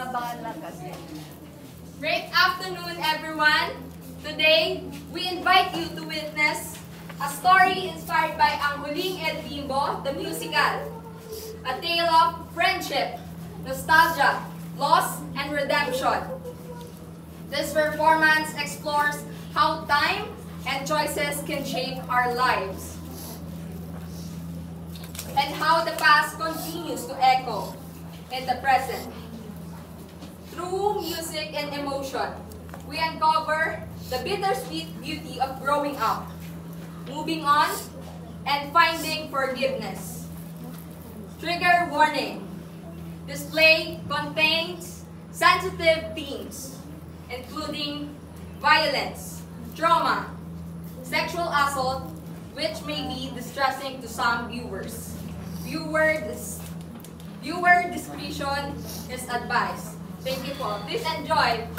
bahala kasi. Great afternoon, everyone. Today, we invite you to witness a story inspired by Ang Huling El Bimbo, the musical. A tale of friendship, nostalgia, loss, and redemption. This performance explores how time and choices can shape our lives, and how the past continues to echo in the present. Through music and emotion, we uncover the bittersweet beauty of growing up, moving on, and finding forgiveness. Trigger warning. This play contains sensitive themes, including violence, trauma, sexual assault, which may be distressing to some viewers. Viewer discretion is advised. Thank you po. Please enjoy.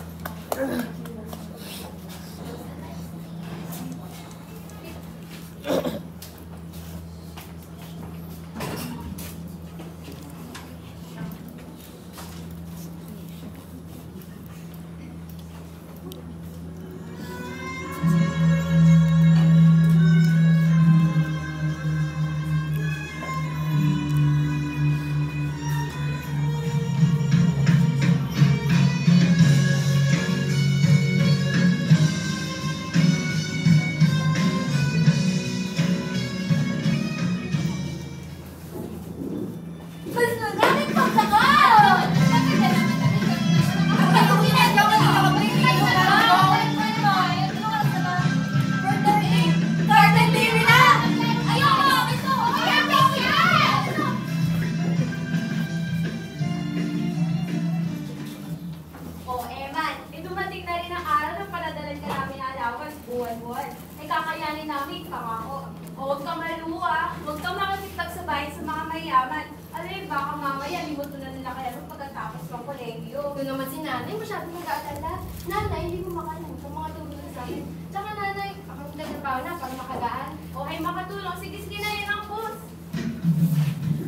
buwan-buwan. Ay kakayanin namin, pangako. O huwag kang maluwa, huwag kang makikipag sa bahay sa mga mayaman. Alam, baka mamaya, limuto na nila kaya pagkatapos ng kolegyo. Kung naman si nanay, masyadong mag-aalala. Nanay, hindi mo makalimutan mga tulong sa akin. Tsaka nanay, ako nagtrabaho na para makagaan. O ay makatulong, sige na yan ang boss.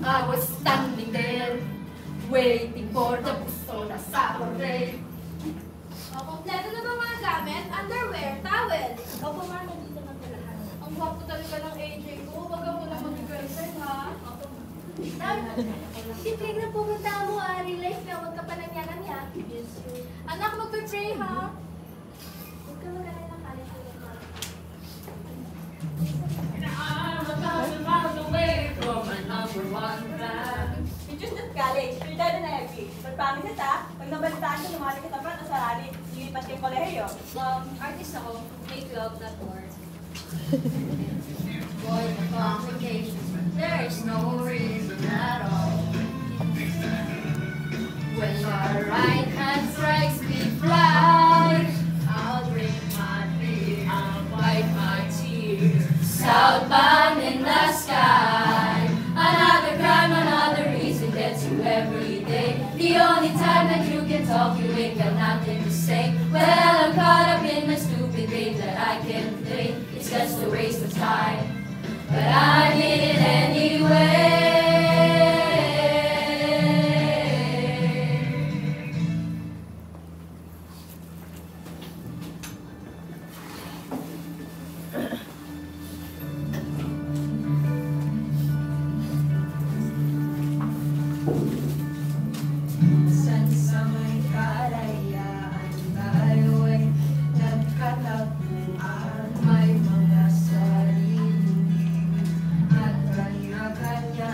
I was standing there, waiting for the bus on a Saturday. O, kompleto na ba mga gamit? Underwear, towel. O, pumana dito na po lahat. Ang gwapo talaga ng AJ ko. Huwag ako na mag-girlfriend, ha? Siplig na pumunta mo, Real life na huwag ka pa nangyanan niya. Yes, sir. Anak, mag-pray ha? Huwag ka mag-alala ng kalit ko lang. Just at college, retire na happy. Pag-promise kita, pag nabalitaan ko, lumalik kita pa at sa rally, lilipat kay kolehiyo. Artist ako, make love, not war. Boy, the complications, there's no reason at all. When your right hand strikes me fly, I'll drink my beer, I'll wipe my tears. Southbound in the sky, another crime, another reason gets you every day. The only time that you can talk, you ain't got nothing to say. Well, I'm caught up in the stupid game that I can't play. It's just a waste of time, but I did it anyway. Kanya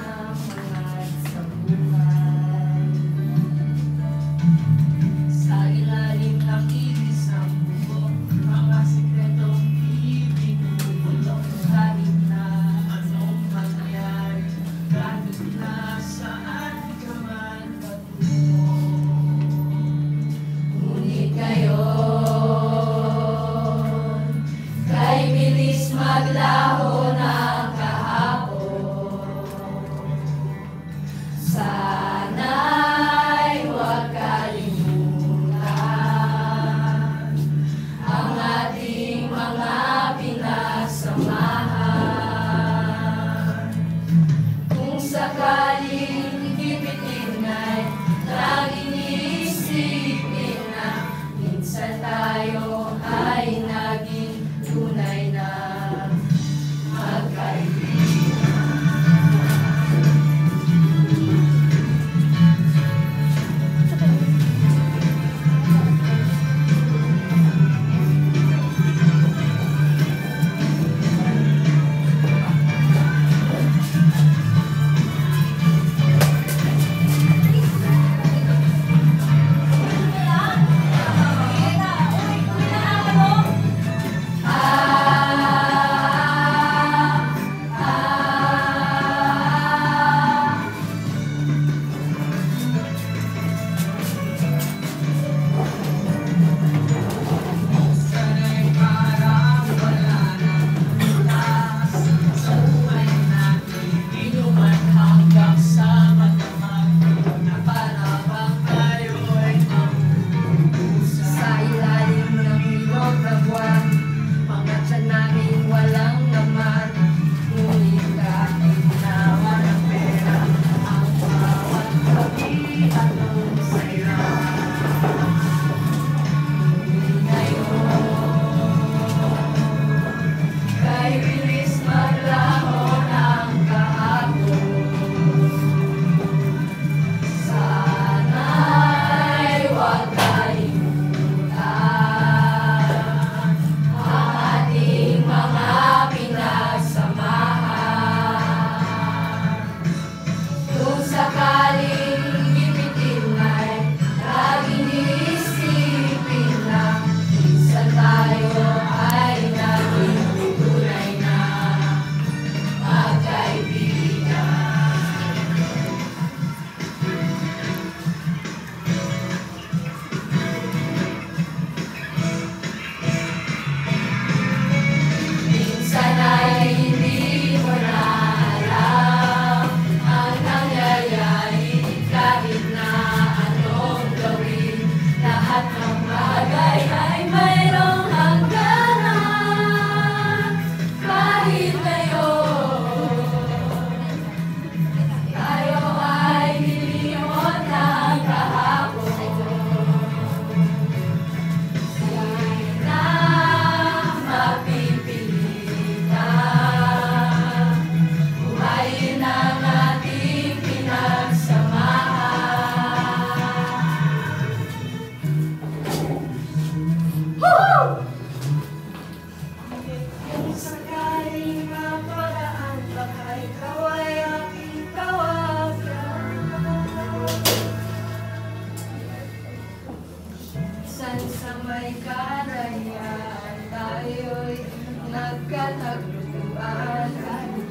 minsan sa may karayaan tayo'y nagkatagpuan. Kahit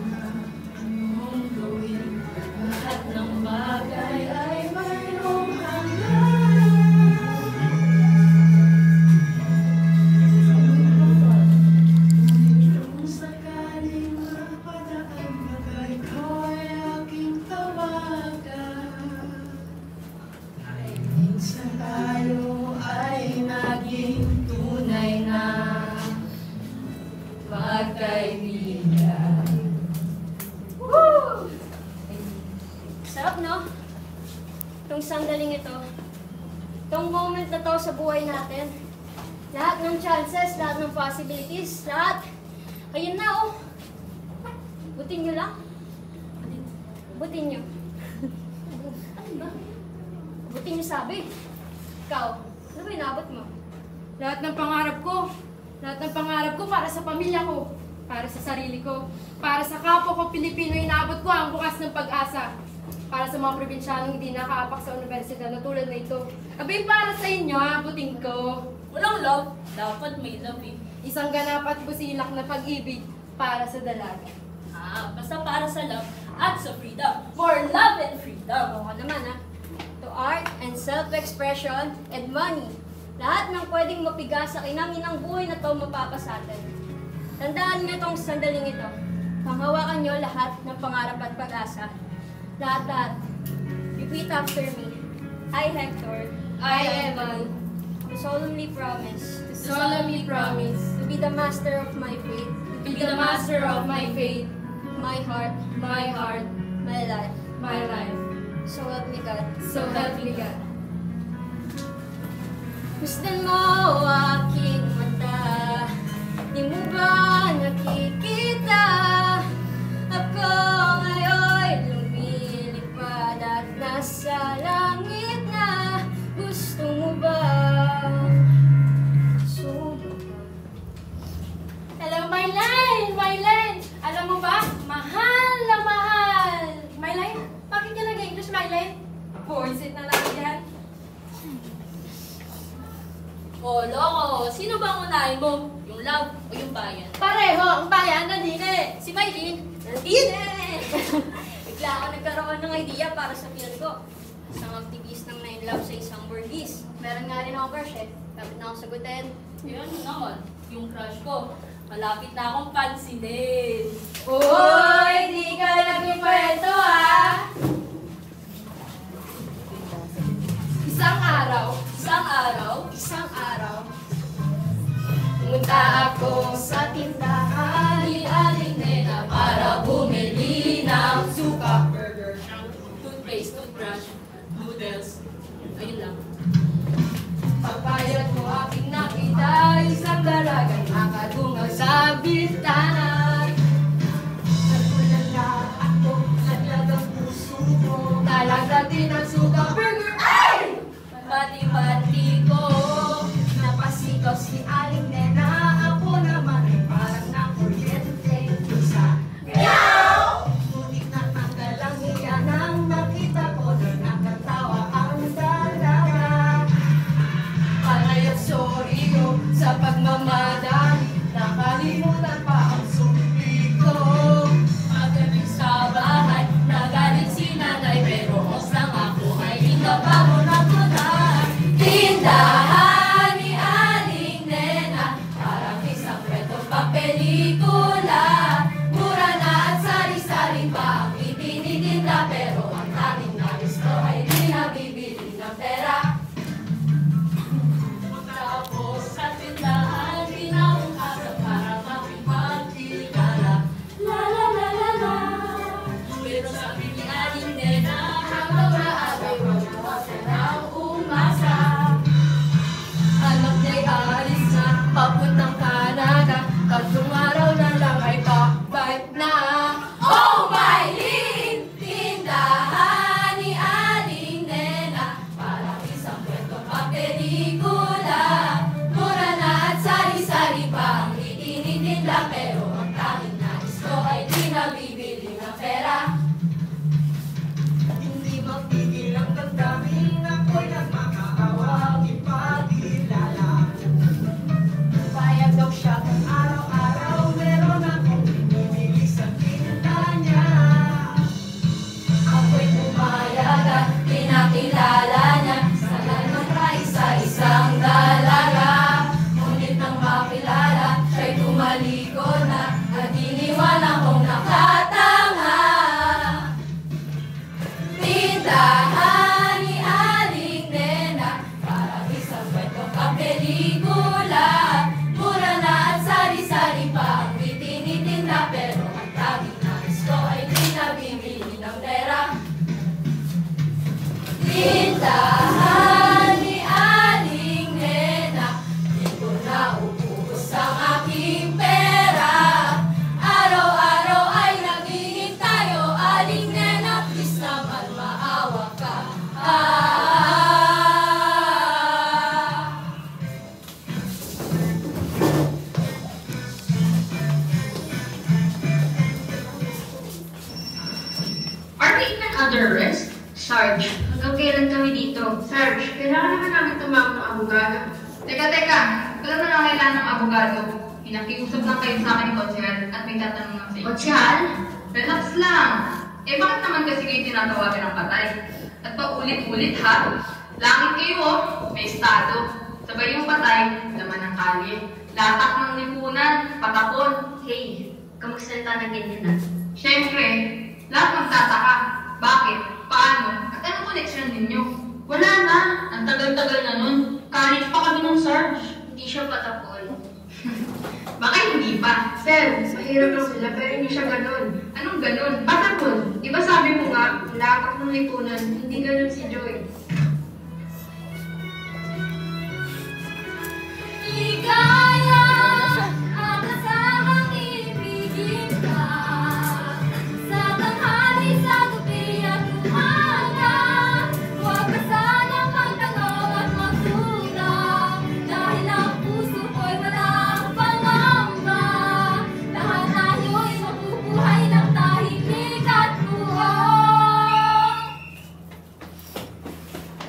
mong gawin, lahat ng bagay ay mayroong hanggan. Kung sakaling mapadaan na kay ko'y aking tawagan, ay minsan tayo ay naging tunay na magkaibigan. Woo! Sarap, no? Itong sandaling ito. Itong moment na to sa buhay natin. Lahat ng chances, lahat ng possibilities, lahat. Ayun na, oh. Butin nyo lang. Butin nyo. Ano ba? Butin nyo sabi. Ikaw, ano ba inabot mo? Lahat ng pangarap ko. Lahat ng pangarap ko para sa pamilya ko. Para sa sarili ko. Para sa kapwa ko Pilipino, inaabot ko ang bukas ng pag-asa. Para sa mga probinsyanong hindi nakaapak sa universidad na tulad na ito. Abay, para sa inyo, abutin ko. Walang love, dapat may love eh. Isang ganap at busilak na pag-ibig para sa dalaga. Basta para sa love at sa freedom. More love and freedom. Oo naman, ha? To art and self-expression and money. Lahat ng pwedeng mapiga sa kinanginang buhay na to mapapasa atin. Tandaan niyo itong sandaling ito. Panghawakan niyo lahat ng pangarap at pag-asa. Lahat. Repeat after me. I, Hector, I, Evan, solemnly promise solemnly promise to be the master of my fate, to be the master of my faith, my heart, my heart, my life. my life. So help me God. So help me God. Masdan mo aking mata, di mo ba nakikita? Ako ngayon lumilipad at nasa langit na. Gusto mo ba? Hello, Myline! Myline! Alam mo ba? Mahal na mahal! Myline, bakit ka nag-English, Myline? Voice it na lang yan. Oh, loko. Sino bang unahin mo? Yung love o yung bayan? Pareho, ang bayan na din eh! Si Mylene. Nandito eh! Bigla ako nagkaroon ng idea para sa film ko. Isang activist ng na-inlove sa isang Burgess. Meron nga rin ako crush eh. Kapit na akong sagutin. Yun naman, yung crush ko. Malapit na akong pansinin. Uy! Di ka nagpikwento ah! Isang araw, pumunta ako sa tindahan ni Aling Nena para bumili ng suka, burger, toothpaste, toothbrush, noodles. Ayun lang. pagpayat mo aking nakita, isang dalagang nakadungaw sa bintana. Nagulala ako, naglagang puso mo, nalagdating ang suka burger. Ay! Bati-bati ko, Napasigaw si Aling Nena, ako naman ay parang nakuryente sa meow! Ngunit natanggal ang iya nang nakita ko na nakatawa ang dalaga. Panay at sorry ko sa pagmamadali, nakalimutan pa ang sumpi ko. pagdating sa bahay, nagalit si nanay pero osang ako ay inabaho na ko na. Tindahan ni Aling Nena, parang isang kwento pa pelikula. Mura na at sari-sari pa ang itinitinda, pero ang tanging nais ko ay di nabibili ng pera. Punta ako sa tindahan, kinabukasan para makipagkilala. La la la la la. Pero sabi ni Aling Nena, habang maaga wala perang umasa. Anak niya'y aalis na, papuntang Canada. Tatlong araw na lang ay babalik na. Oh, Mylene! Tindahan ni Aling Nena, parang isang kwento pa pelikula. Mura na at sari-sari pa ang itinitinda, pero ang tanging nais ko ay di nabibili ng pera. Hindi mapigil ang damdamin, ako'y nagmakaawa, ipagila. George, kailangan naman namin tumawag ng abogado. Teka, wala na lang kailangan ng abogado. Pinakiusap lang kayo sa akin ni Konsyal at may tatanong lang sa inyo. Konsyal? Relax lang. Bakit naman kasi kayo tinatawagan ng patay? At paulit-ulit ha? Langit kayo may estado. Sabay yung patay, laman ng kalye. Latak ng lipunan, patapon. Hey, kamagsalita ng ganyan na. Siyempre, lahat magtataka. Bakit? Paano? At anong koneksyon ninyo? Wala na. Ang tagal-tagal na nun. College pa kami ng Sarge. Hindi siya patapon. Baka hindi pa. Sir, mahirap lang sila pero hindi siya ganun. Anong ganun? Patapon, di ba sabi mo nga, latak ng lipunan, hindi ganun si Joy. Ligaya ang kasahang ibigin ka sa tanghali, sa gabi at umaga. Huwag ka sanang magtanong at magduda, dahil ang puso ko'y walang pangamba. Lahat tayo'y mabubuhay ng tahimik at buong.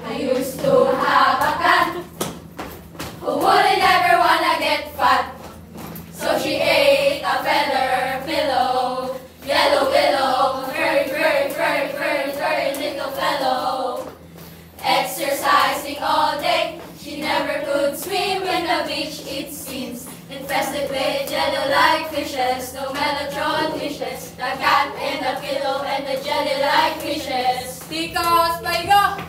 I used to have a cat who wouldn't ever wanna get fat, so she ate a feather pillow, yellow willow, very little fellow. Exercising all day, she never could swim in the beach, it seems. Infested with jelly-like fishes, no Mellotron wishes, the cat and the pillow and the jelly-like fishes. Ticos, paigo!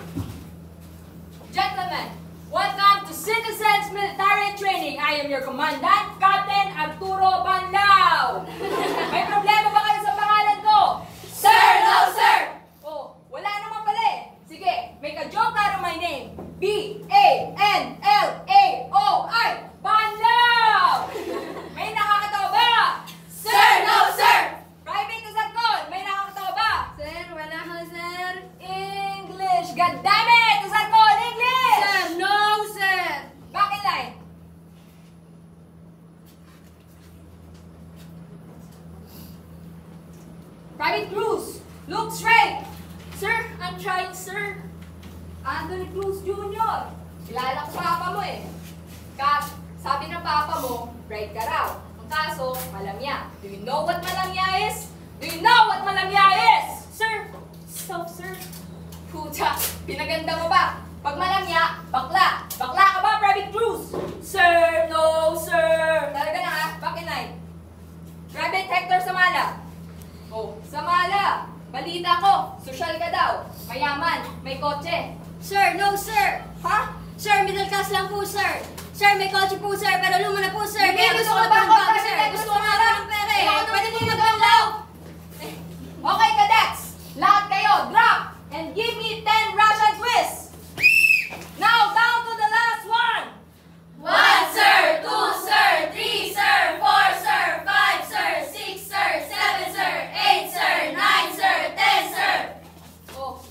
Gentlemen, welcome to Citizens Military Training. I am your commandant, Captain Arturo Banlao. May problema ba kayo sa pangalan ko? Sir, no sir! Oh, wala naman pala eh. Sige, make a joke out of my name. B-A-N-L-A-O-I, Banlao! May nakakatawa ba? Sir, no sir! Private Tuzarcon, may nakakatawa ba? Sir, wala ho, sir. English, goddammit! Tuzarcon, English! Sir, no, sir. Bakit line? Private Cruz, look straight! Sir, I'm trying, sir. Anthony Cruz Jr. Kilala ko papa mo eh. Sabi ng papa mo, bright ka raw. Ang kaso, malamya. Do you know what malamya is? Do you know what malamya is? Sir, stop, sir. Puta, pinaganda mo ba? Pag malamya, bakla. Bakla ka ba, Private Cruz? Sir, no, sir. Talaga na ha? Bakit nine? Private Hector Samala. Oh, Samala. Balita ko, sosyal ka daw. Mayaman, may kotse. Sir, no, sir. Ha? Sir, middle class lang po, sir. Sir, may kotse po, sir, pero luma na po, sir. Hindi, Kaya gusto gusto ko ko ba ng ako, bago, sir. Private Gusto ko Hector nga ng pera eh. Ikaw Pwede po naman magbanlaw. Okay, cadets! Lahat kayo, drop! And give me 10 Russian twists! Now, down to the last one! 1 sir, 2 sir, 3 sir, 4 sir, 5 sir, 6 sir, 7 sir, 8 sir, 9 sir, 10 sir. Oh,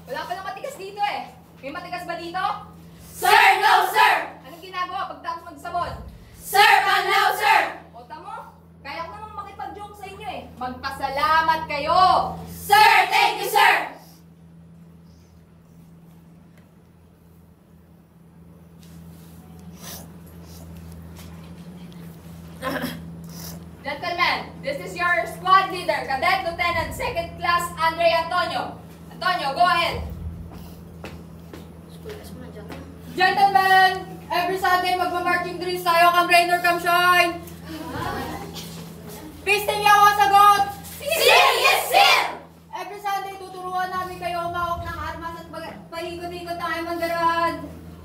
wala palang matigas dito eh. May matigas ba dito? Sir, no sir! Anong ginagawa pagtapos magsabon? Sir, panlaw sir! O, tamo? Kaya ko namang makipag-joke sa inyo eh. Magpasalamat kayo! Sir, thank you sir! Gentlemen, this is your squad leader, Cadet Lieutenant 2nd Class Andre Antonio. Antonio, go ahead. Gentlemen, every Sunday magma-marching drills tayo, come rain or come shine. Pisting niyo ako sagot! Sir, yes sir! Every Sunday tuturuan namin kayo umawak ng armas at paikot-ikot ng Aymandaran.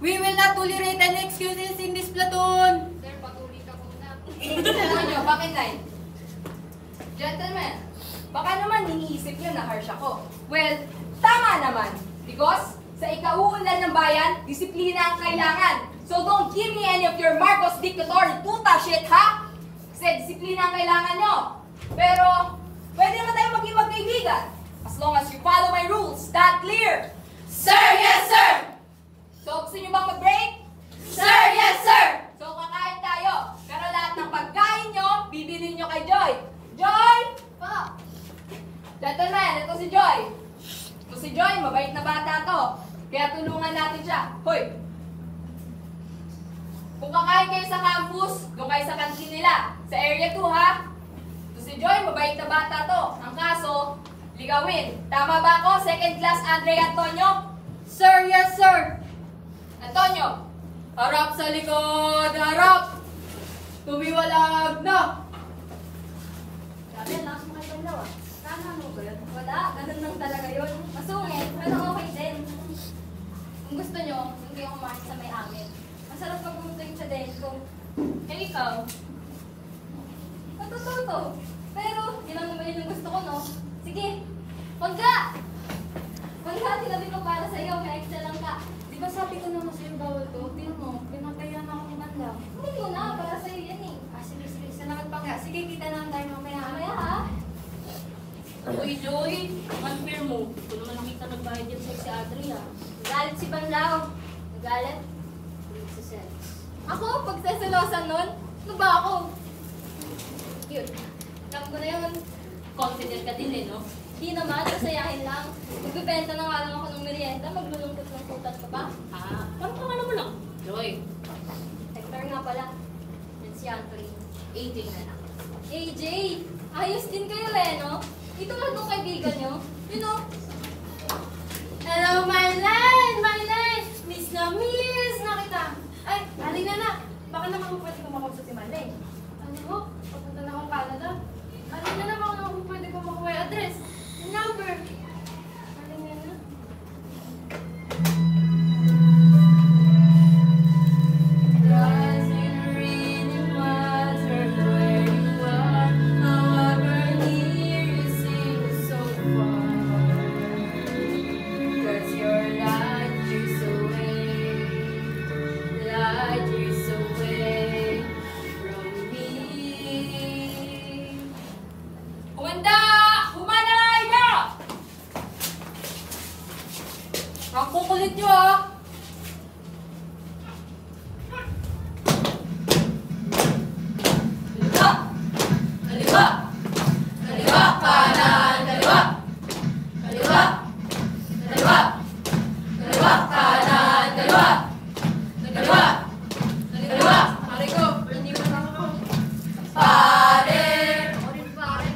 We will not tolerate any excuses in this platoon. Sir, patuloy ka muna. Antonio, bakit line? Gentlemen, baka naman iniisip nyo na harsh ako. Well, tama naman. Because sa ikauunlad ng bayan, disiplina ang kailangan. So don't give me any of your Marcos dictatorial tuta shit, ha? Kasi disiplina ang kailangan nyo. Pero, pwede naman tayo maging magkaibigan. As long as you follow my rules. That clear? Sir, yes sir! So, gusto nyo bang mag-break? Sir, yes sir! So, kakain tayo. Pero lahat ng pagkain nyo, bibilin nyo kay Joy. Joy! Pa. Gentlemen, ito si Joy. Ito si Joy, mabait na bata to. Kaya tulungan natin siya. Hoy! Kung kakain kayo sa campus, doon kayo sa kantin nila. Sa area 2, ha? So si Joy, mabait na bata to. Ang kaso, ligawin. Tama ba ako? Second class, Andre Antonio? Sir, yes sir! Antonio, harap sa likod, harap! Tumiwalag na! Grabe, ang lakas mo kayo dalawa. Ano ba yun? Wala, ganun lang talaga yun. Masungit, pero okay din. Kung gusto nyo, hindi ako kumain sa may amin. Masarap magluto yung sa ko. Eh ikaw? Matotoo to. Pero, yun lang naman yun yung gusto ko, no? Sige, Mangga! Mangga, tinabi ko para sa'yo. May extra lang ka. Di ba sabi ko naman sa'yo bawal to? Tingnan mo, pinatayan ako ni Manda. Hindi mo na, para sa'yo yan eh. Sige, salamat pa nga. Sige, kita na lang tayo mamaya. Mamaya ha? Uy, Joy, unfair mo. Hindi ko naman nakita nagbayad yan sa'yo si Adria. Nagalit si Banlao. Nagalit? Nagsiselos. Ako, pagseselosan nun, ano ba ako? Cute. Alam ko na yun. Confident ka din eh, no? Hindi naman, masayahin lang. Magbibenta na nga lang ako ng merienda, maglulungkot ng putas ka pa. Parang pangalan mo lang. Joy, Hector nga pala. Yan si Anthony. 18 na lang. AJ, ayos din kayo eh, no? Ito lang nung kaibigan nyo. You know? Hello, Marlene! Marlene! Miss na kita. Ay, aling na. Baka naman kung pwede kumakusap si Marlene. Ano mo? Papunta na akong Canada. Aling na baka naman kung pwede kumakuha yung address. Yung number. Aling na. Doesn't really matter where you are, however near you seem so far. 'Cause you're light years away from me. Kumanda! Humanay na! Ang kukulit nyo, ah! Kaliwa! Kaliwa! Kanan! Kaliwa! Kaliwa! Kaliwa! Kaliwa! Kanan! Kaliwa! Kaliwa! Kaliwa! Pare ko, hindi mo na ako. Pare! Pare.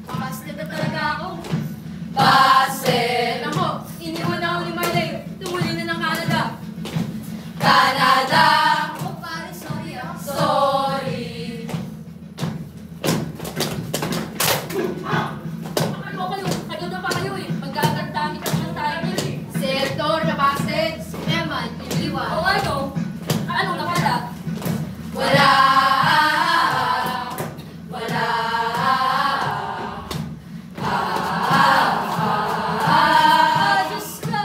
Makaslit na talaga ako. Base! Nako, iniwan na ako ni Marley. Tumuli na ng Canada. Canada! Oh, pare, sorry ah. Sorry! Ano kayo? Kagod na pa kayo eh. Magkakagdamit ka naman tayo eh. Sector na basit. Eman, O iliwan. ano? Ano na pala? Wala. Wala! Diyos ko!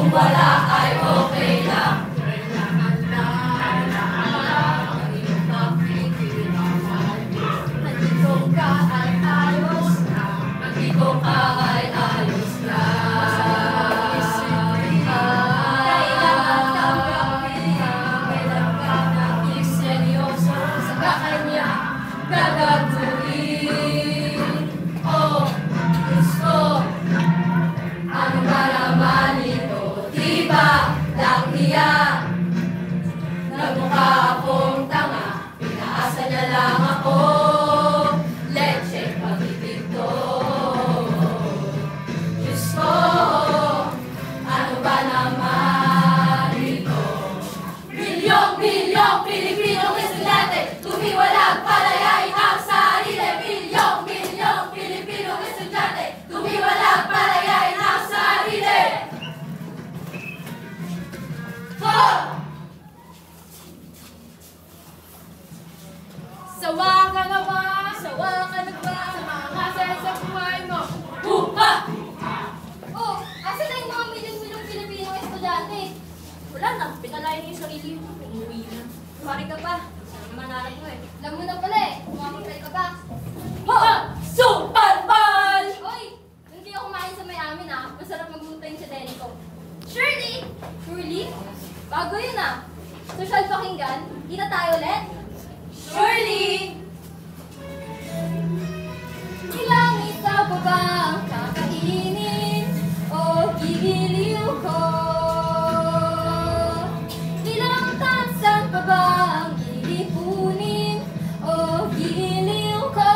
Kung wala ay okay lang. Nandito ka ay ayos na. Nandito ka ay ayos na. Kailangan ka naging seryoso sa kanya gagawin. Oh, gusto. Ano ba naman ito? Diba lang iyan? Nagmukha akong tanga, pinaasa niya lang ako. Leche pag-ibig to. Diyos ko, ano ba naman ito? Bilyong Pilipinong estudyante, tumiwalag palayain ang sarili. Bilyong Pilipinong estudyante, tumiwalag palayain ang sarili. Sawa ka na ba? Sawa ka na ba? Masaya sa buhay mo. Ha! Oh, asa na yung mga milyong-milyong Pilipinong estudyante? Wala na, pinalayan yung sarili mo. Umuwi na. Kumari ka pa. Sana manarap mo eh. Alam mo na pala eh, kumakintay ka pa. Ha! Supalpal! Hoy, hindi ako kumain sa may amin ah. Masarap magluto yung sa deli ko. Shirley! Shirley? Bago yun ah. Social pakinggan, di na tayo ulit. Shirley! Ilang isa pa ba ang kakainin o gigiliw ko? Ilang tansan pa ba ang ilipunin o giliw ko?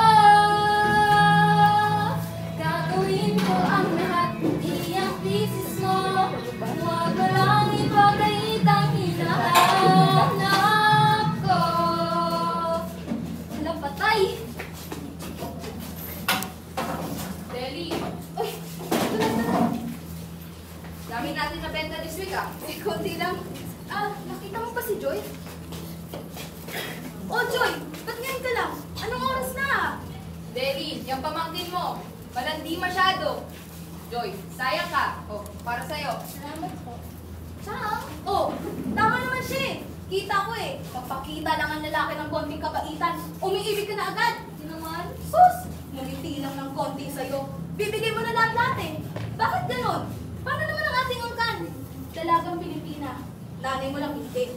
Gagawin ko ang lahat, di ang thesis mo. Huwag mo lang ipagkait ang hinahanap ko. Wala patay! Deli, Uy! Tulag. dami natin na benta this week ah. Eh, konti lang. Ah, nakita mo pa si Joy? Oh, Joy! Ba't ngayon ka lang? Anong oras na? Deli, yung pamangkin mo, malandi masyado. Joy, sayang ka. Oh, para sa'yo. Salamat po. Saan? Oh, tama naman siya eh. Kita ko eh. Kapakita lang ang lalaki ng konting kabaitan, umiibig ka na agad. Di naman? Sus! Ngumiti lang ng konti sa'yo. Bibigay mo na lahat-lahat eh. Bakit ganon? Paano naman ang ating angkan? Dalagang Pilipina. Nanay mo lang hindi.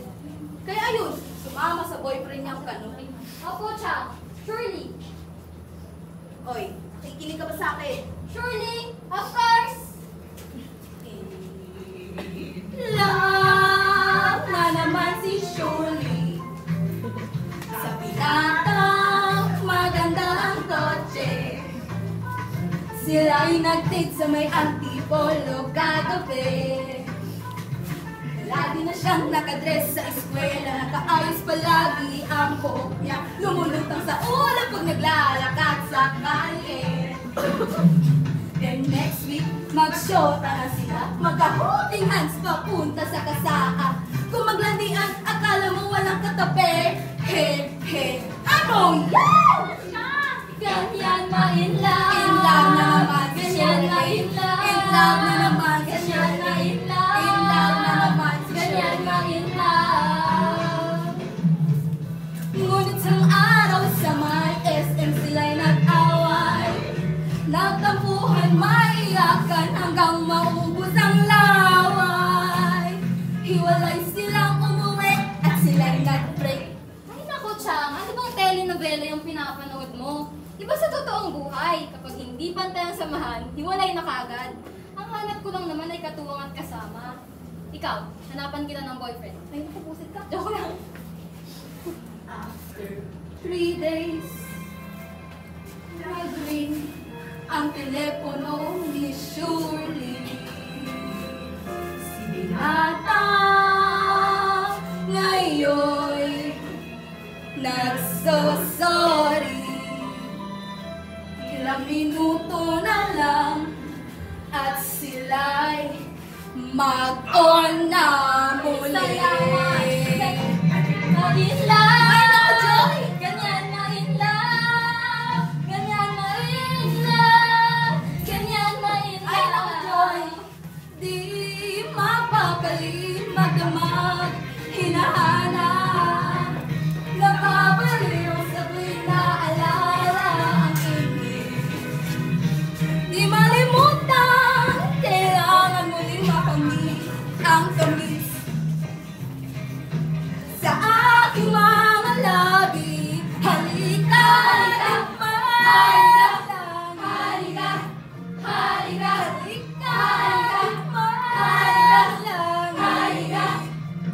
Kaya ayun, sumama sa boyfriend niyang kano. Opo, Cha. Surely. Oy, nakikinig ka ba sa akin? Surely, of course. Love na naman si Shirley. Sa binatang maganda ang kotse. Sila'y nag-date sa may Antipolo kagabi. Lagi na siyang nakadress sa eskwela, nakaayos palagi ang buhok niya. Lumulutang sa ulo pag naglalakad sa kalye. Then next week, mag-shota na sila, magka-holding hands papunta sa kasaan. Kung maglandian, akala mo walang katabi. He, he, ano yan? Ganyan ma-inlove. In-love na naman. Ganyan ma-inlove. In-love na naman. Ganyan ma-inlove. In-love na naman. Ganyan ma-inlove. Ngunit sang araw sa may SM sila'y nag-away. Nagtampuhan, maiyakan hanggang maubos ang laway. Hiwalay silang umuwi at sila'y nag-break. Ay naku, Chang, ano bang telenovela yung pinapanood mo? Iba sa totoong buhay, kapag hindi pantay ang samahan, hiwalay na kaagad. Ang hanap ko lang naman ay katuwang at kasama. Ikaw, hanapan kita ng boyfriend. Ay, nakupusit ka. Joke lang. After 3 days, nag-ring ang telepono ni Shirley. Si Binata ngayon nagsosorry. Ilang minuto na lang at sila'y mag-on na muli. In love, Joy! Ganyan na in love. Ganyan na in love. Ganyan na in love. Joy! Di mag makapalit, magdamag, hinahanap. Napapaliw sa tuwing naalala ang ibig. Di malimutan, kailangan muling makamit ang tamis sa aking mga labi. Halika, halika, halika, halika, halika,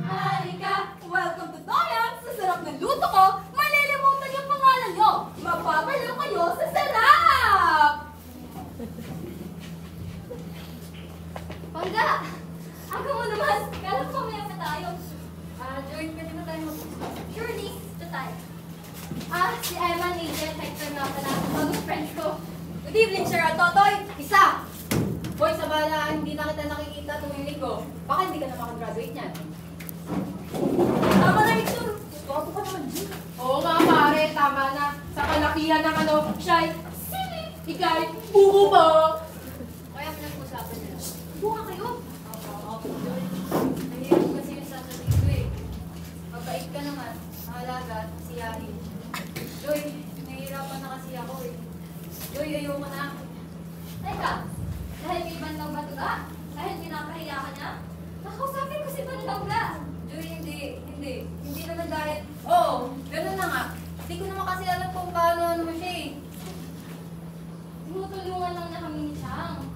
halika. Welcome to Doyan! Sa sarap ng luto ko, malilimutan yung pangalan nyo. Mapapaliw kayo sa sarap! Pangga! Aga mo naman! Kala ko mamaya pa tayo. Joy, pwede ba tayo mag-usap? Surely, ito tayo. Si Eman Agent, Hector nga pala. Bagong friend ko. Good evening, Sir Totoy! Isa! Boy, sa bala, hindi na kita nakikita tuwing linggo. Baka hindi ka na makagraduate niyan. Tama na, Hector! Gusto ka naman, Jim. Oo nga pare, tama na. Sa kalakihan ng siya'y sili. Ika'y bubo ba? Kaya pinag-usapan nila. Buka kayo. Opo, Joy. Nahirap ko kasi yung sasabihin ko eh. Mabait ka naman, mahalaga at masiyahin. Joy, nahihirapan na kasi ako eh. Joy, ayoko na. Teka, dahil may bandang batuga? Dahil pinapahiya ka niya? Nakausapin ko si Bandang Bla. Joy, hindi naman dahil. Oo, ganun na nga. Hindi ko naman kasi alam kung paano mo siya eh. Tinutulungan lang na kami ni Chang.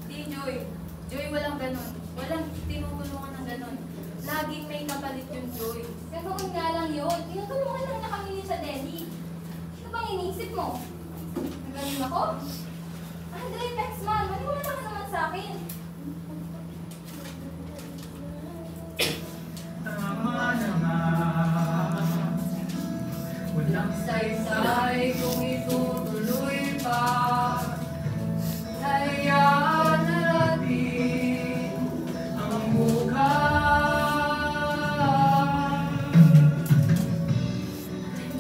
Di, Joy. Joy, walang ganun. Walang tinutulungan ng ganun. Laging may kapalit yung Joy. Gagawin nga lang yun. Tinutulungan lang na kami sa Delhi. Ano bang iniisip mo? Nagaling ako? Andre Pexman, maniwala ka naman sa akin. Tama naman. Walang saysay kung itutuloy pa. Hayaan na natin ang bukas.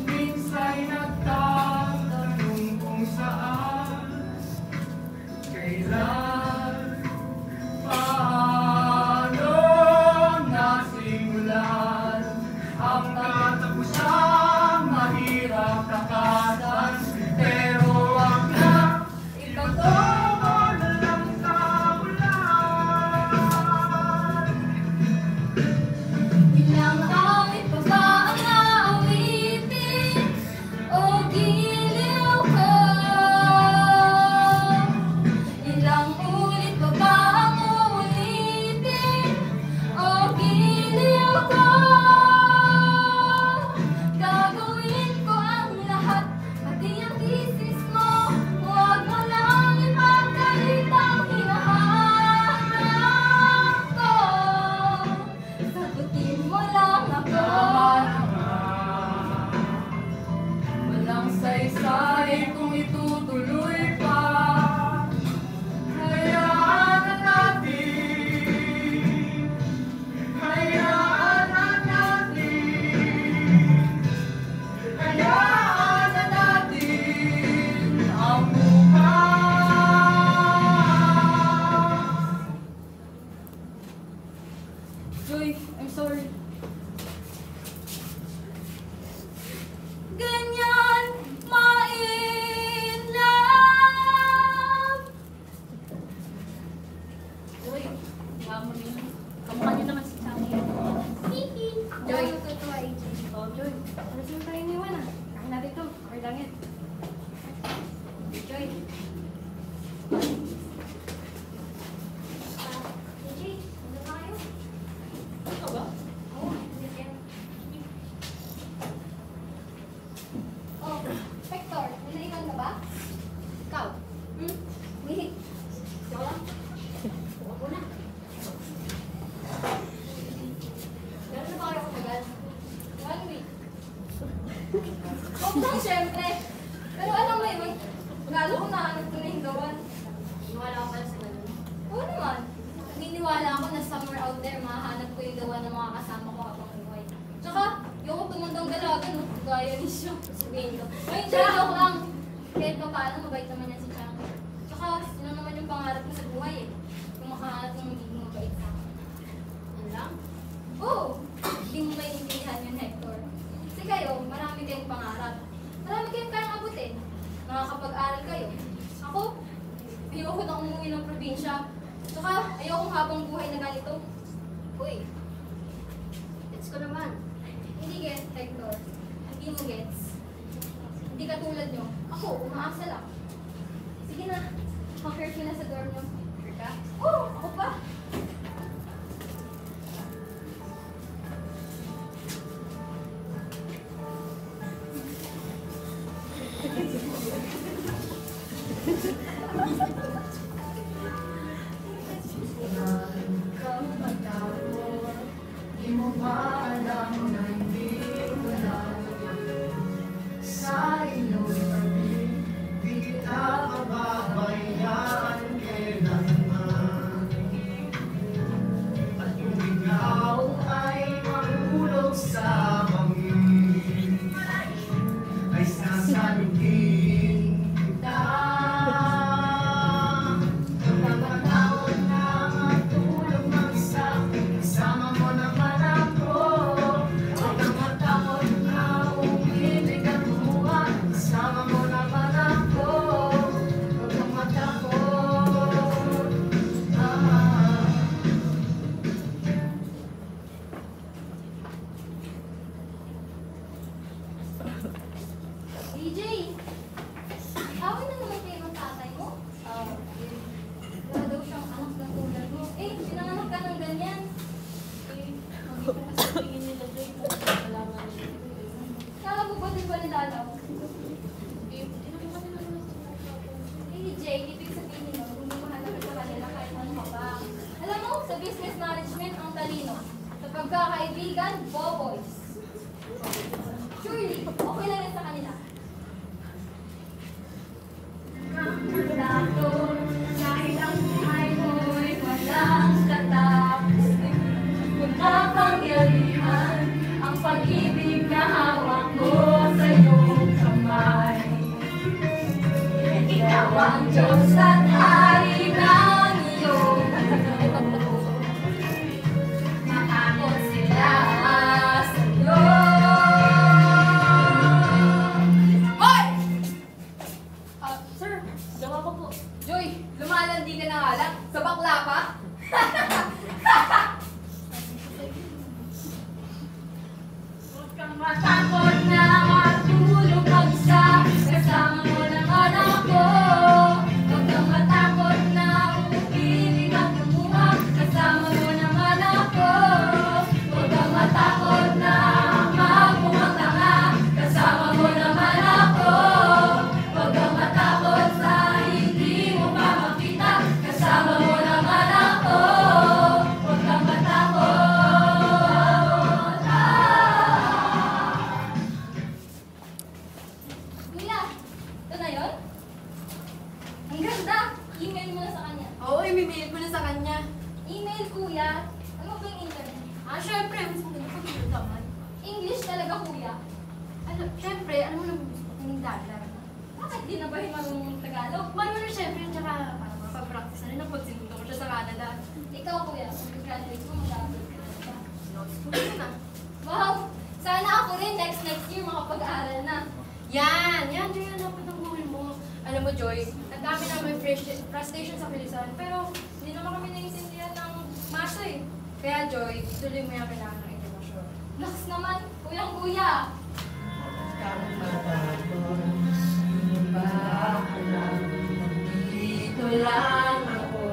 Minsa'y nagtatanong kung saan, kailan, paano nasimulan ang katapusang mahirap takasan. Pero wag na ipagdobo na lang kawalan. Ilang awit pa ba ang aawitin? O giliw ka? Ilang ulit pa ba ang uulitin? O giliw ka? Gagawin ko ang lahat, pati ang thesis mo. Huwag mo lang ipagkalit ang hinahanap ko. Sagutin mo lang ako. Walang saysay kung itutuloy pa. Hayaan na natin. Hayaan na natin. Hayaan na natin ang bukas. Joy, I'm sorry. Ganyan, ma-in love. Joy, mo rin. Kamukha niyo naman si Chang. Hihi. Joy. Natutuwa, AJ. Oh, Joy. Ano sila tayo iniwan ah? Kain natin ito. Okay lang yan. Joy. AJ, ano tayo? Ikaw ba? Oo, hindi yan. Oh, Hector, may naiwan ka ba? Ikaw. Hindi. Ikaw lang. Huwag ko na. Gano'n na ba kayo katagal? 1 week. Oo lang, syempre. Pero alam mo yun, lalo kung nahanap ko na yung gawan. Iwala ko pala sa ganun. Oo naman. Naniniwala ako na somewhere out there, mahahanap ko yung gawa ng mga kasama ko habang buhay. Tsaka, yung ko tumandang dalaga, no? Gaya ni siya. Sabihin ko. Ayun, joke lang. Kahit pa paano, mabait naman yan si Chang. Tsaka, yun naman yung pangarap ko sa buhay eh. Kung makahanap Tsaka, ayokong habang buhay na ganito. Uy, gets ko naman. Hindi gets, Hector. Hindi mo gets. Hindi katulad nyo. Ako, umaasa lang. Sige na, mag-curfew na sa dorm nyo. Sure ka? Oo, ako pa. Di mo ba alam na hindi ko na sa iyong tabi, di kita mababayaan kailanman. At kung ikaw ay mahulog sa bangin, ay sasaluhin kita. Pagkakataon na matulog mag-isa, kasama mo naman ako. Huwag kang matakot na umibig at kumuha, kasama mo naman ako. Huwag kang matakot. DJ! Awin na naman kayo ng tatay mo? Wala daw siyang anak na tulad mo. Eh, pinanganak ka ng ganyan. Kala mo ba din ba nilalaw? DJ, ibig sabihin mo, kung di mahalaga sa kanila kahit ano ka ba. Alam mo, sa business management ang talino. Sa pagkakaibigan, boboys. Surely, okay lang yan sa kanila. Dato, dahil ang buhay mo'y walang katapusan. Makapangyarihan ang pag-ibig na hawak ko sa iyong kamay. Ikaw ang Diyos at hari ng iyong mundo. Matakot sila sa iyo. Hoy! Sir, gawa ko po. Joy, lumalandi ka na nga lang. Sa bakla pa? Huwag kang matakot na matulog mag-isa, kasama mo naman ako. Huwag kang matakot na umibig at kumuha, kasama mo naman ako. Huwag kang matakot na magmukhang tanga, kasama mo naman ako. Huwag kang matakot sa hindi mo pa makita, kasama mo naman ako. Huwag kang matakot. Kuya, ito na yun? Ang ganda! Email mo na sa kanya. Oo, i-mail ko na sa kanya. Email, kuya. Ano ba yung internet? Syempre, gusto ko na pag-email naman. English talaga, kuya. Syempre, alam mo naman gusto ko ng dala. Bakit di na ba yung marunong Tagalog? Marunong syempre, tsaka para mapag-practice na rin ako. Sinundo ko siya sa Canada. Ikaw, kuya, kung graduate mo, mag-aaral ka na ba? School ko na. Wow! Sana ako rin next year makapag-aaral na. Yan, Joy, dapat ang goal mo. Alam mo, Joy, ang dami na may frustration sa Pilisan, pero hindi naman kami naiintindihan ng masa eh. Kaya, Joy, tuloy mo yung kailangan ng edukasyon. Lakas naman, kuyang-kuya. Dito lang ako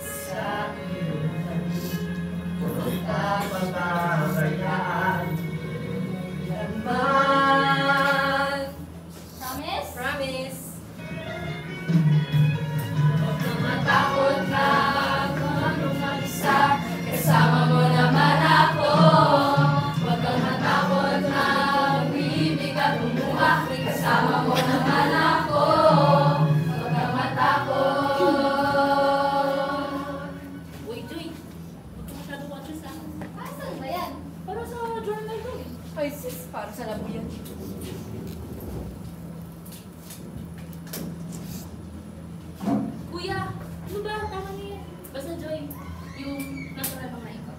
sa iyong tabi, huwag ka pababayaan kailanman. Promise? Promise. Huwag kang matakot na magmamang mag-isa, kasama mo naman ako. Huwag kang matakot na umibig at kumuha, kasama mo naman ako. Huwag kang matakot. Uy, Joy. Huwag ka masyadong watches ah. Asan ba yan? Para sa journal ko eh. Ay, sis, para sa labo yan. Kuya, ano ba? Tama na yan. Basta Joy, yung nasa labang na ikaw.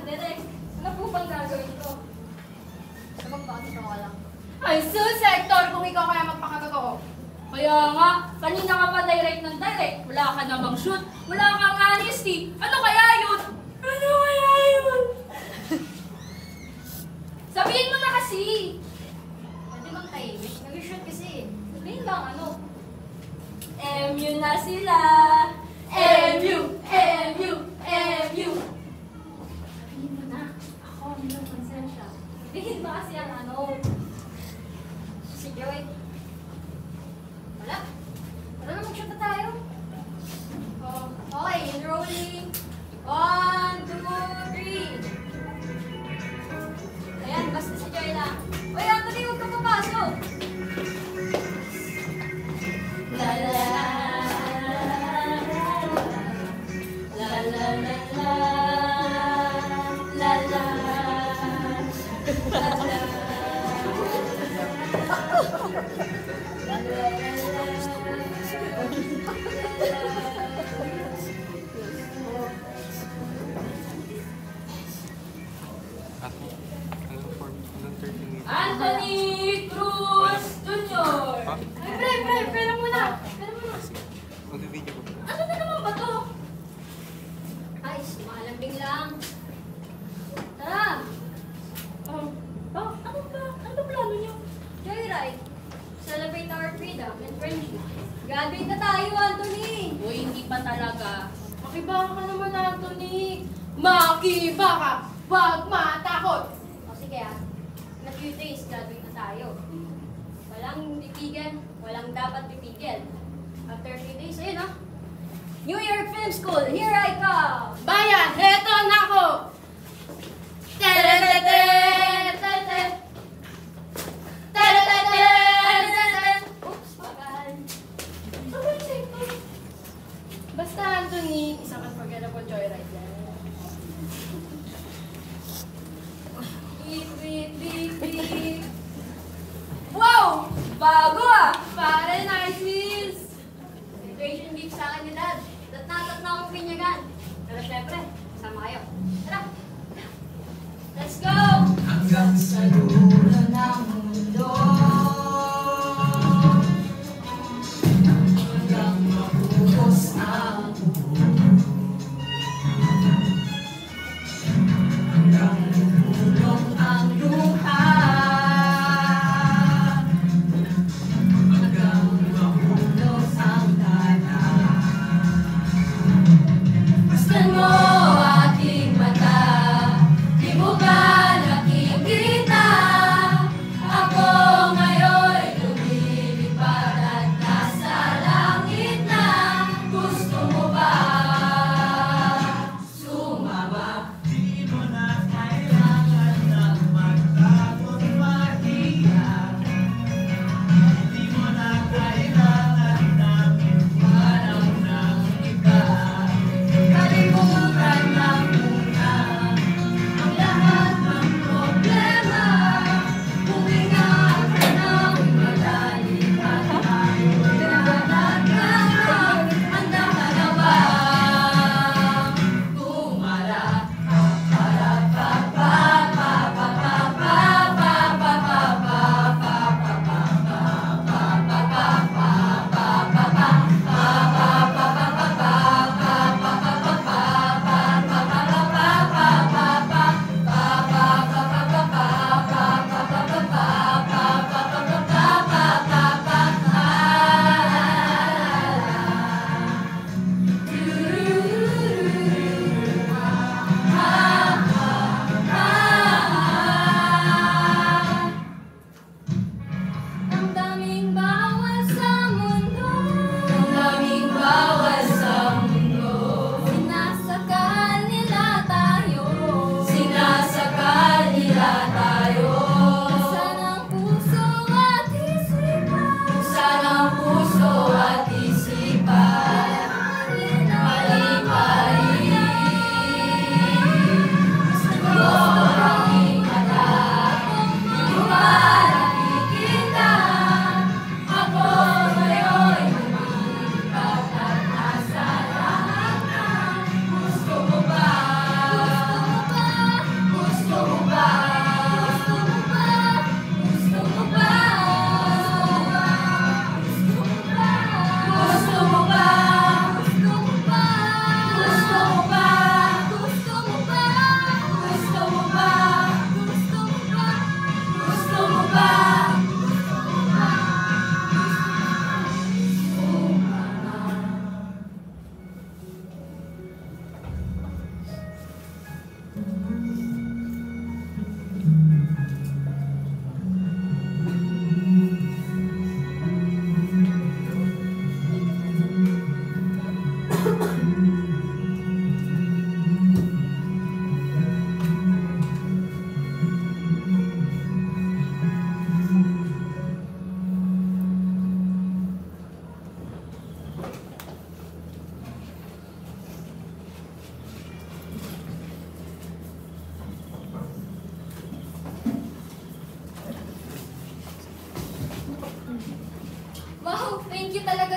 Derek, ano po bang gagawin ko? Kapag-bakit ako lang. Ay, sus, Hector, kung ikaw kaya magpakatotoo. Kaya nga, kanina ka pa direct ng direct. Wala ka namang shoot. Wala kang honesty. Ano kaya yun? Ano kaya yun? Sabihin mo na kasi. Pwede bang tahimik? Nag-shoot kasi. Sabihin lang ano. MU na sila. MU, MU, MU. Sabihin mo na. Ako, minong konsensya. Sabihin mo kasi ang ano. Si Joy. Wala. Wala na mag-shoot na tayo. Oh, okay, enrolling. 1, 2, 3. Ayan, basta si Joy lang. Uy, Anthony, huwag kang papasok. La la la la la la la la Anthony Cruz Jr. Ay, pre, pera muna. Pera muna. Mag-video ko. Ano na naman ba to? Ay, sumalambing lang. Tara! Ano ba plano niyo? Joyride. Celebrate our freedom and friendship. Graduate na tayo, Anthony! Uy, hindi pa talaga. Makibaka ka naman, Anthony. Makibaka! Wag matakot! O sige in a few days, graduate na tayo. Walang pipigil, walang dapat pipigil. After 3 days, ayun New York Film School, here I come! Bayan, heto na ako! Oops, bagal. Basta, Anthony, isang unforgettable joyride yan. Beep, beep, beep, beep. Wow! Bago Pare, nice wheels! Celebration gift sa akin ni Dad. Tatnatat na akong pinyagan. Pero syempre, sama kayo. Tara! Let's go! Hanggang sa dulo ng mundo, hanggang maubos ang hanggang lumulong ang luha.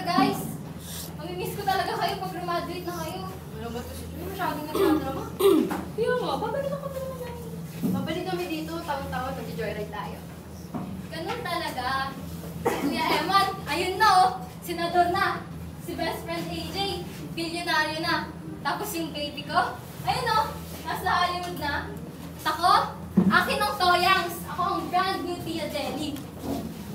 guys. Mamimiss ko talaga kayo pag graduate na kayo. Ano ba ito si Joy? Masyadong nagtatrama. Kaya nga, babalik ako pa naman namin. Babalik kami dito, taon-taon, mag-joyride tayo. Ganun talaga. Si Kuya Eman, ayun na oh. Senador na. Si best friend AJ, bilyonaryo na. Tapos yung baby ko, ayun oh, nasa Hollywood na. At ako, akin ang Toyangs. Ako ang brand new Tia Jenny.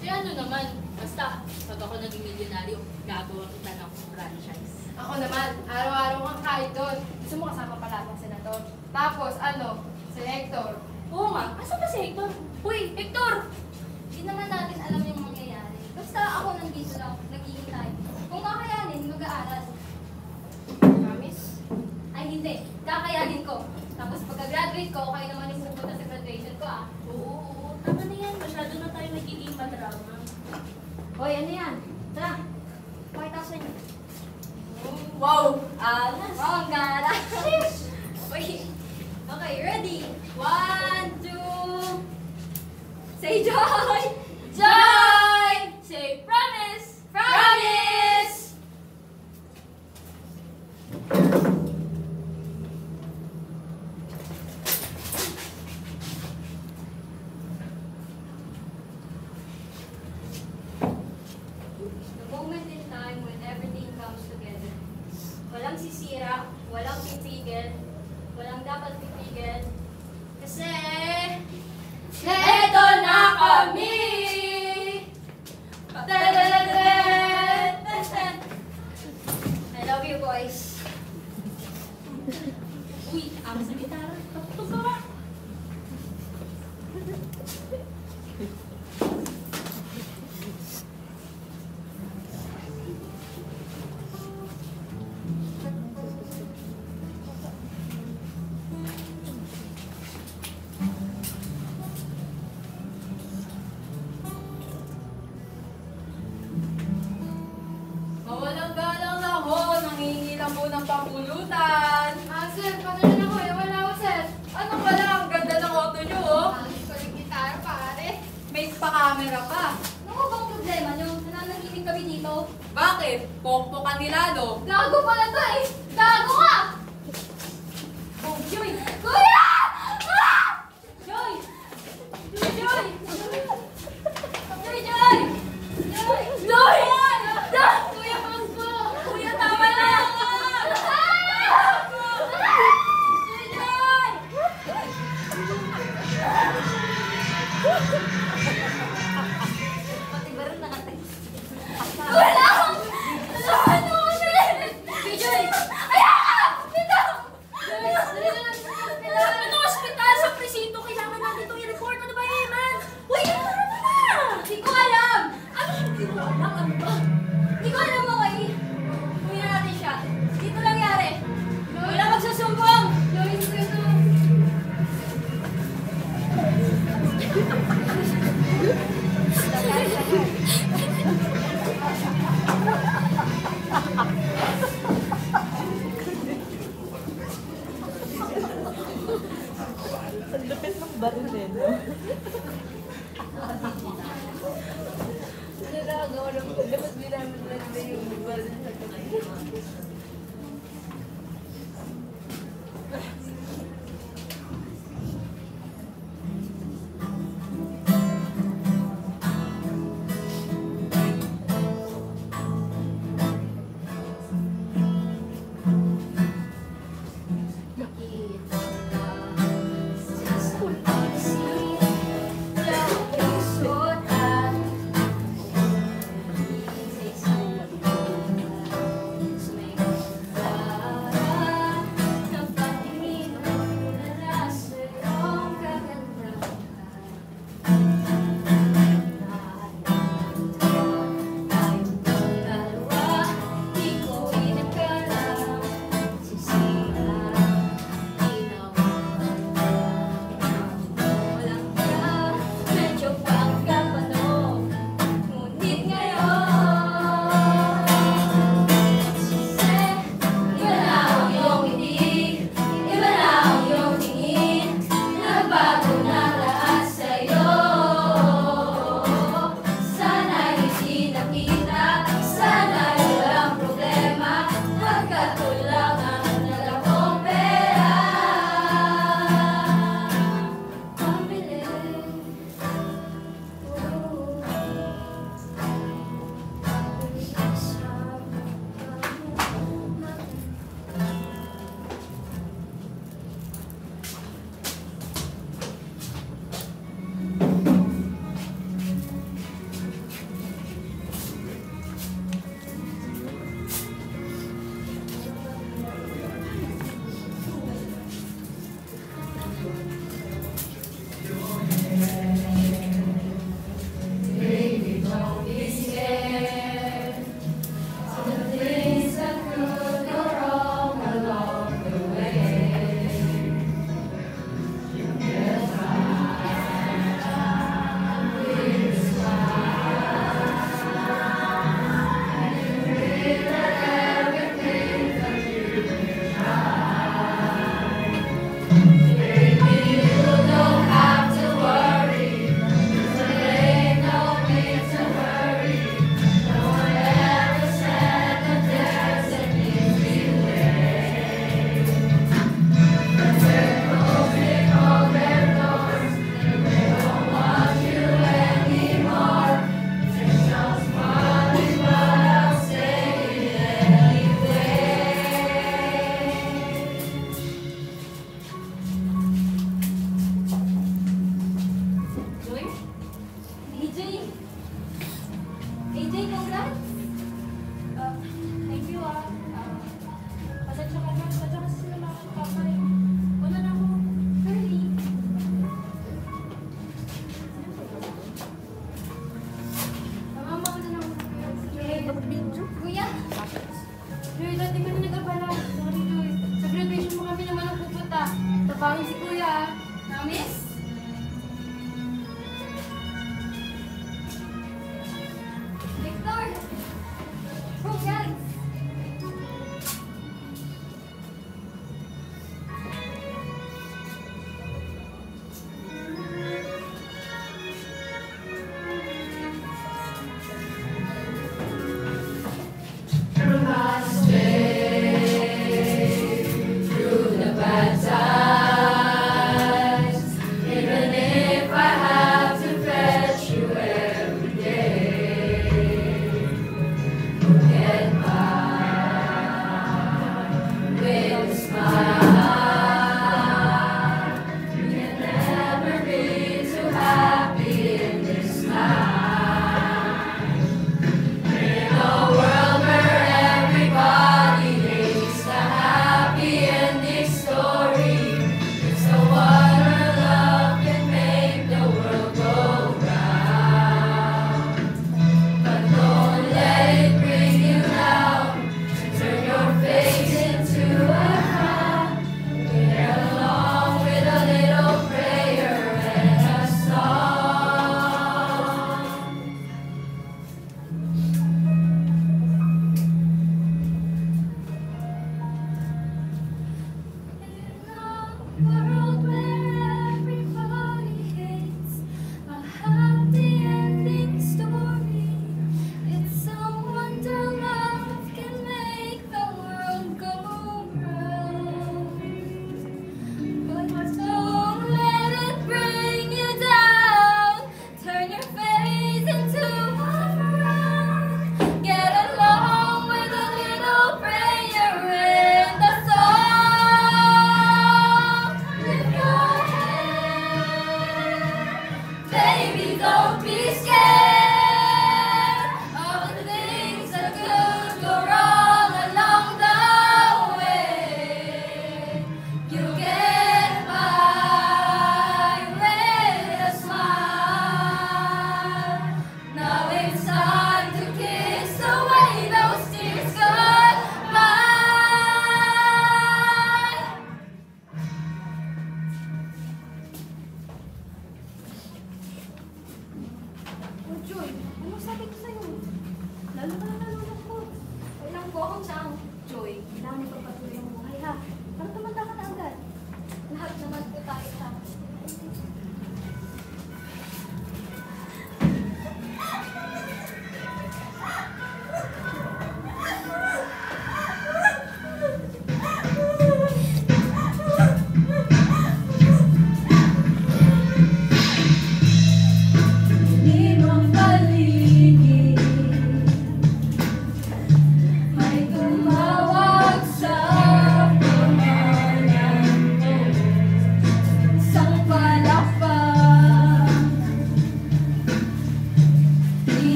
Eh ano naman, basta, pag ako naging milyonaryo, gagawa kita ng franchise. Ako naman, araw-araw kang kahit doon. Gusto mo kasama pala ng senador. Tapos, si Hector. Oo nga, asan ba si Hector? Uy, Hector! Hindi naman natin alam yung mangyayari. Basta ako nandito lang, naghihintay. Kung kakayanin, mag-aaral. Promise? Ay hindi, kakayanin ko. Tapos pagka-graduate ko, kayo naman yung pupunta sa graduation ko ah. Oo. Tama na yan. Masyado na tayo nagiging madrama. Hoy, ano yan? Tara, pakita ko sa inyo. Wow! Alas! Wow, ang gara! Uy, okay, ready? 1, 2... Say joy! Joy! Say promise! Promise! The moment in time when everything comes together. Walang sisira, walang pipigil, walang dapat pipigil. Kasi, eto na kami! I love you, boys. Uy, ako sa gitara. Tapos ka ba? Mawalang galang na ho, nangingi lang po ng pangulutan. Sir, paano na ako? Wala ako, sir. Ano pala, ang ganda ng auto nyo, oh. Alis ko yung gitara, pare. May pa-camera pa. Ano ko bang problema nyo? Nananagiling kami dito? Bakit? Pokpokan nila, no? Gago pala to eh! Gago ka! Oh, Joy! Kuya! Ah! Joy! Joy! Joy! Joy! Joy! Joy! Joy! Kuya, pangko! Kuya, tama na! Pati ba rin nakatext? Wala! Ano ko siya? Joy! Ayan! Dito! Ano hospital sa presinto? Kailangan natin itong i-report. Ano ba yun, man? Uy, ano na? Hindi ko alam! Ano hindi mo alam? Ano ba? Hindi ko alam, okay? Uwi na natin siya. Dito lang yari. Wala magsusumbong! Lois, ito.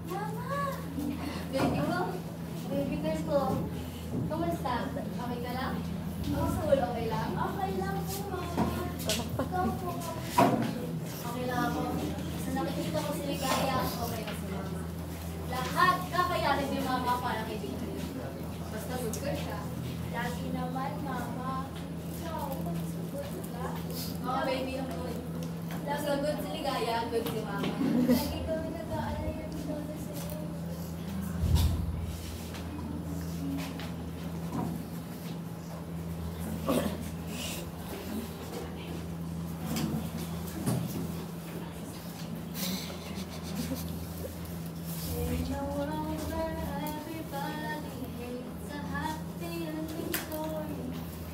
Mama! Baby ko? Baby girl ko? Kumusta? Okay ka lang? Ako sa ulo, okay lang? Okay lang po, Mama. Ikaw po. Okay lang ako. Sa nakikita ko si Ligaya, okay na si Mama. Lahat kakayanin ni Mama para kay Baby girl. Basta good girl siya. Lagi naman, Mama. Ikaw, good ka? Oo, baby, ang good. Basta good si Ligaya, good si Mama. Lagi kami nag-aalala dito sa sa'yo. In a world where everybody hates a happy ending story,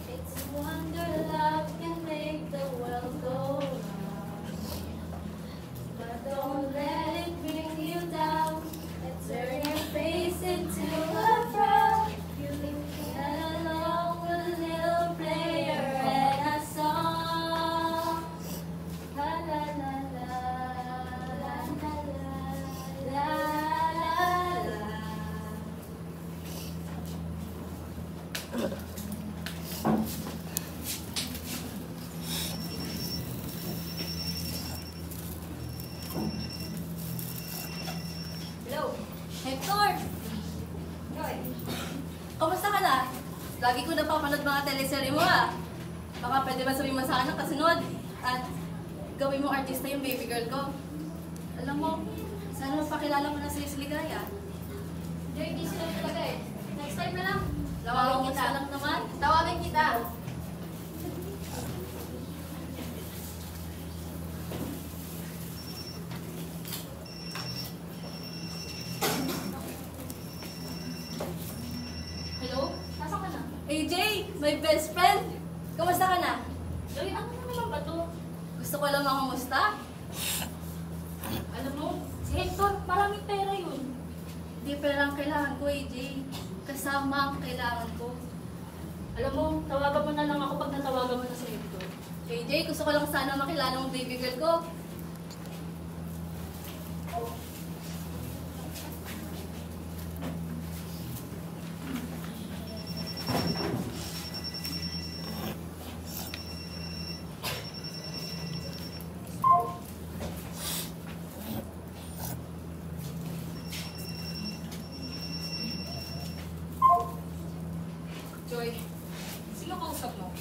it's a wonder love can make the world go round. But don't let it bring you down and turn your face into a frown. You can along with a little prayer and a song. La la la la la la la la la. Hello. Hector! Joy. Kamusta ka na? Lagi ko napapanood mga teleserye mo ah. Baka pwede ba sabihin mo sa akin ng kasunod? At gawin mo artista yung baby girl ko. Alam mo, sana mapakilala mo na sa'yo si Ligaya. Joy, di sila talaga eh. Next time na lang. Tawagin kita lang naman. Tawagin kita. Hello? Nasaan ka na? AJ, my best friend! Kamusta ka na? Joy, ano naman ba to? Gusto ko lang makamusta. Alam mo, si Hector, maraming pera yun. Hindi pera ang kailangan ko, AJ. Kasama ang kailangan ko. Alam mo, tawagan mo na lang ako pag natawagan mo na si Hector. AJ, gusto ko lang sana makilala ng baby girl ko. Joy, sino kausap mo?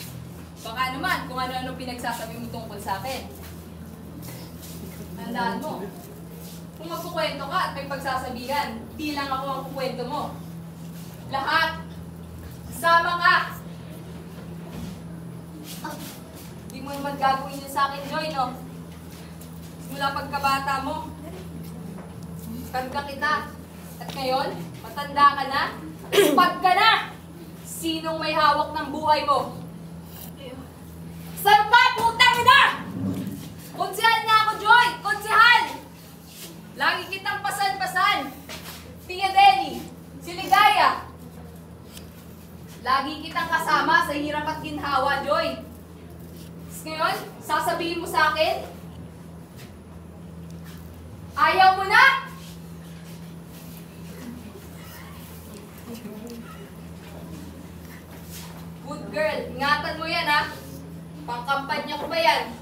Baka naman kung ano-ano pinagsasabi mo tungkol sa akin. Tandaan mo, kung magkukwento ka at may pagsasabihan, di lang ako ang kukwento mo. Lahat, kasama ka! Di mo naman gagawin yun sa akin, Joy, no? Simula pagkabata mo, karga kita. At ngayon, matanda ka na, pag ka na! Sinong may hawak ng buhay mo? Saan pa? Putang ina! Konsehal na ako, Joy! Konsehal! Lagi kitang pasan-pasan. Tia Deli, si Ligaya. Lagi kitang kasama sa hirap at ginhawa, Joy. Tapos ngayon, sasabihin mo sa akin, ayaw mo na? Good girl, ingatan mo yan ha. Pangkampanya ko ba yan?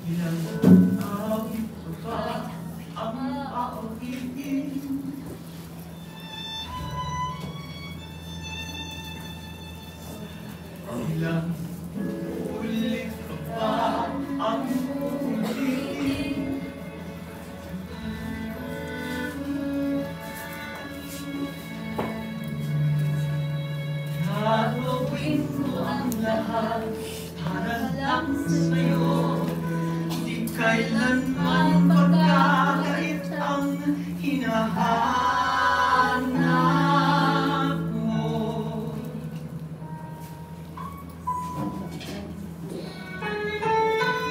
Ilang awit pa ang aawit. Ilang ulit pa ang ulitin. Gagawin ko ang lahat para lang sa'yo. Di kailanman pagkakait ang hinahanap mo.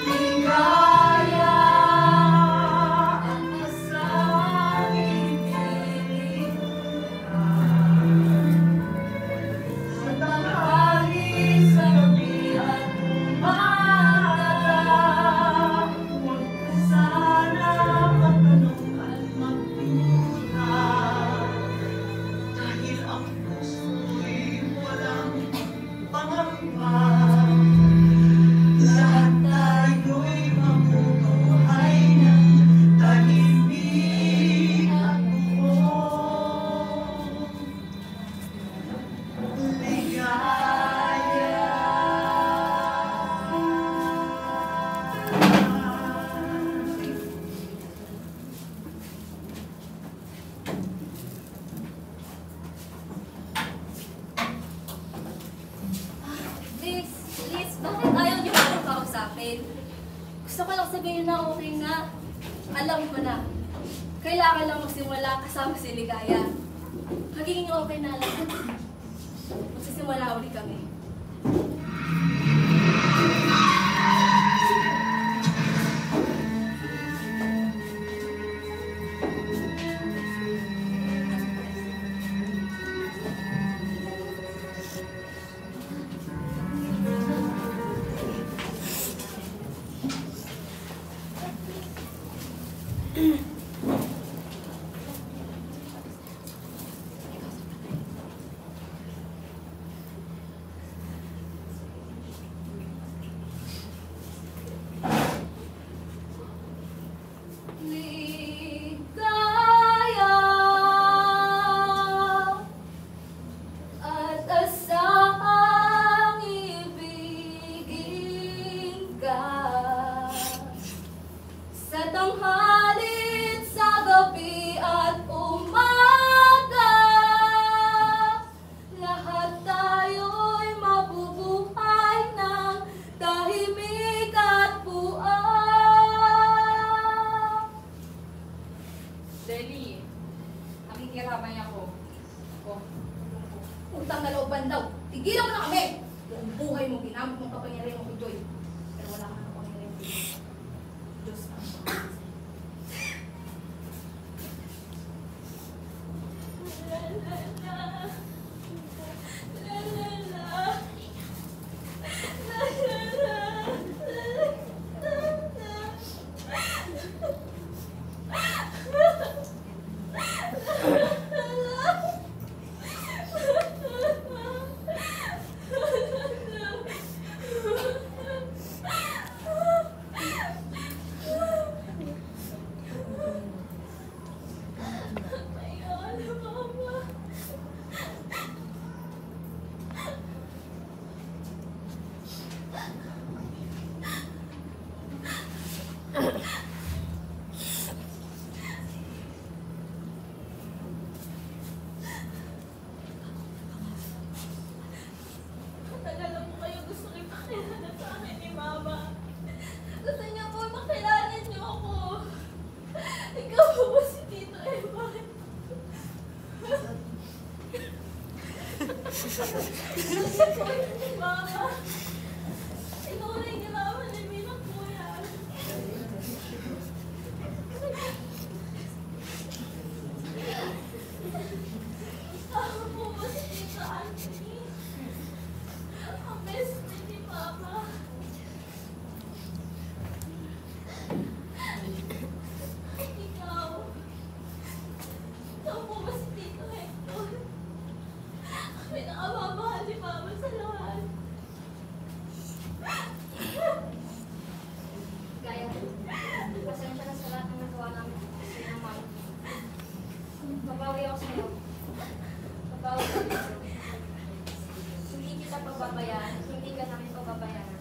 Ligaya ang asawing piling sa tanghali sa gabi. akin. Gusto ko lang sabihin na okay na. Alam ko na. Kailangan lang magsimula kasama si Ligaya. Magiging okay na lang. Magsisimula ulit kami. Utang na looban daw. Tigilan mo na kami! Yung buhay mo, ginamit mong kapangyarihan mo kay Joy. Pero wala ka na kapangyarihan kay Joy. Diyos ang Mama, ikaw na yung ginawa ni Mina Kuya. Kasama po ba si Tita Anthony? Ang best friend ni Mama. Ikaw po ba si Tito Hector? Pinakamamahal ni Mama sa lahat. Gaya, pasensya na sa lahat ng nagawa namin sa iyo, Mama. Babawi ako sa iyo. Babawi ako sa iyo. Hindi kita pababayaan. Hindi ka namin pababayaan.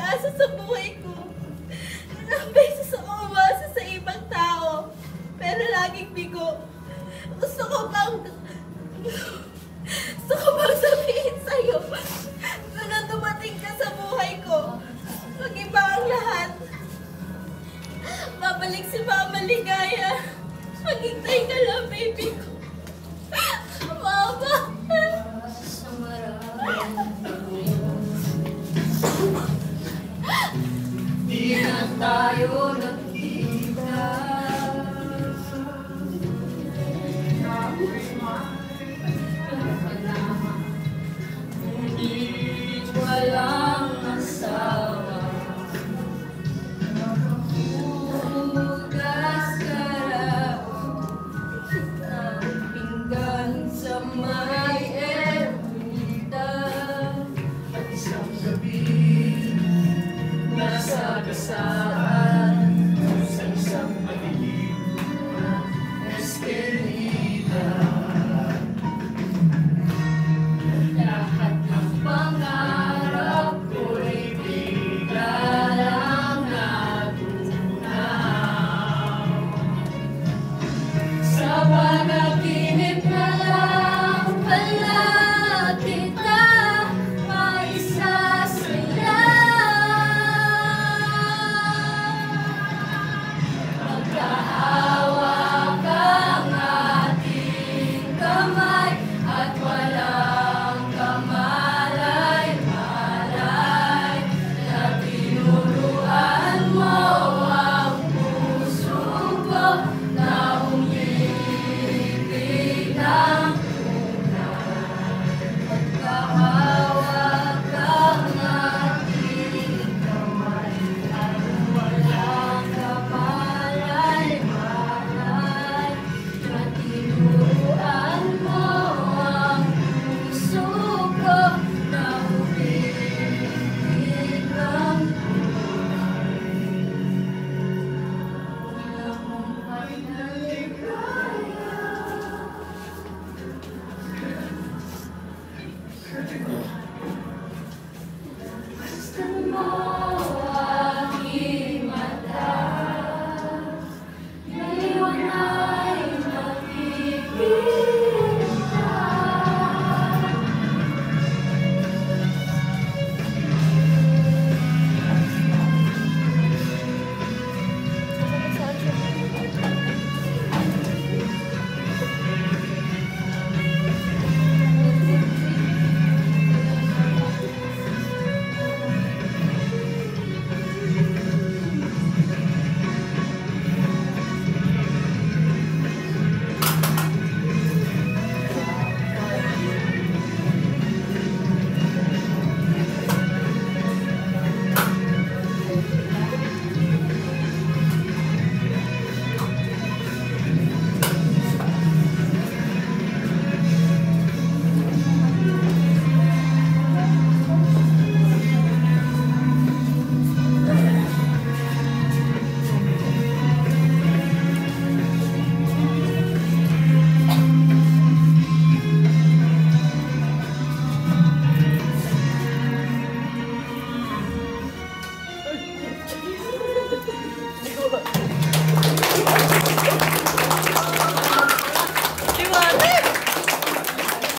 pag-asa sa buhay ko. Ilang beses ako umasa sa ibang tao, pero laging bigo. Gusto ko bang sabihin sa'yo na nang dumating ka sa buhay ko, mag-iba ang lahat. Babalik si Mama Ligaya. Maghintay ka lang, baby ko. Mama! Sa maraming di na tayo nagkita. Ngunit walang asawa. Hugas karawan ng pinggan sa may ermita. At isang gabi, nasa kasaan sa isang madilim na eskelita. Lahat ng pangarap ko'y bigla lang natunaw. Sa panaginip na lang pala kita maisasaya. Magkahawak ang ating kamay at walang kamalay-malay na tinuruan mo ang puso ko na umibig ng tunay. Magkahawak ang ating kamay at walang kamalay-malay na tinuruan mo ang puso ko na umibig ng wala mong pagkaligaya.